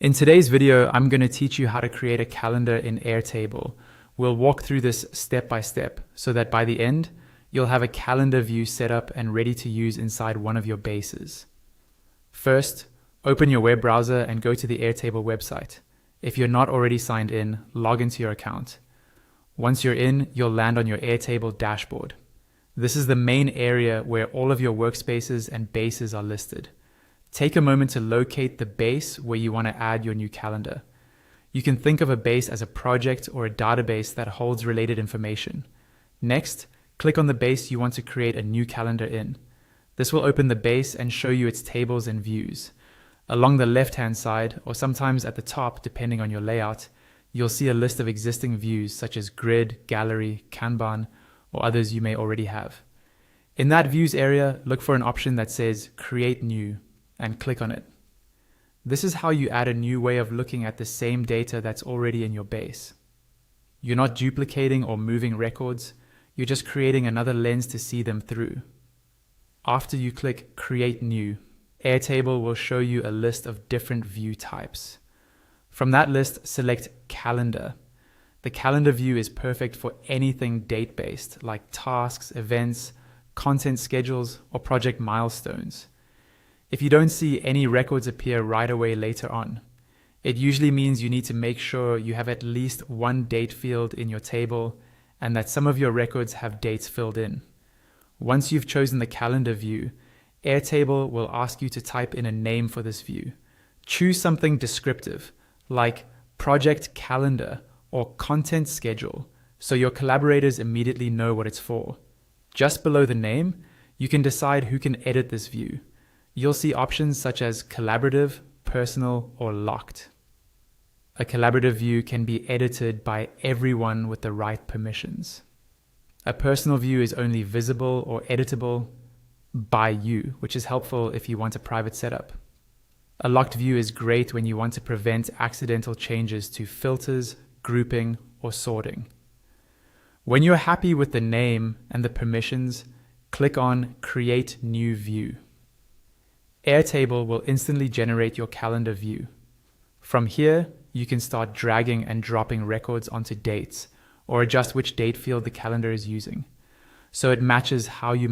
In today's video, I'm going to teach you how to create a calendar in Airtable. We'll walk through this step by step so that by the end, you'll have a calendar view set up and ready to use inside one of your bases. First, open your web browser and go to the Airtable website. If you're not already signed in, log into your account. Once you're in, you'll land on your Airtable dashboard. This is the main area where all of your workspaces and bases are listed. Take a moment to locate the base where you want to add your new calendar. You can think of a base as a project or a database that holds related information. Next, click on the base you want to create a new calendar in. This will open the base and show you its tables and views. Along the left-hand side, or sometimes at the top depending on your layout, you'll see a list of existing views such as grid, gallery, Kanban, or others you may already have. In that views area, look for an option that says Create New, and click on it. This is how you add a new way of looking at the same data that's already in your base. You're not duplicating or moving records, you're just creating another lens to see them through. After you click Create New, Airtable will show you a list of different view types. From that list, select Calendar. The calendar view is perfect for anything date-based, like tasks, events, content schedules, or project milestones. If you don't see any records appear right away later on, it usually means you need to make sure you have at least one date field in your table and that some of your records have dates filled in. Once you've chosen the calendar view, Airtable will ask you to type in a name for this view. Choose something descriptive, like Project Calendar or Content Schedule, so your collaborators immediately know what it's for. Just below the name, you can decide who can edit this view. You'll see options such as collaborative, personal, or locked. A collaborative view can be edited by everyone with the right permissions. A personal view is only visible or editable by you, which is helpful if you want a private setup. A locked view is great when you want to prevent accidental changes to filters, grouping, or sorting. When you're happy with the name and the permissions, click on Create New View. Airtable will instantly generate your calendar view. From here, you can start dragging and dropping records onto dates or adjust which date field the calendar is using, so it matches how you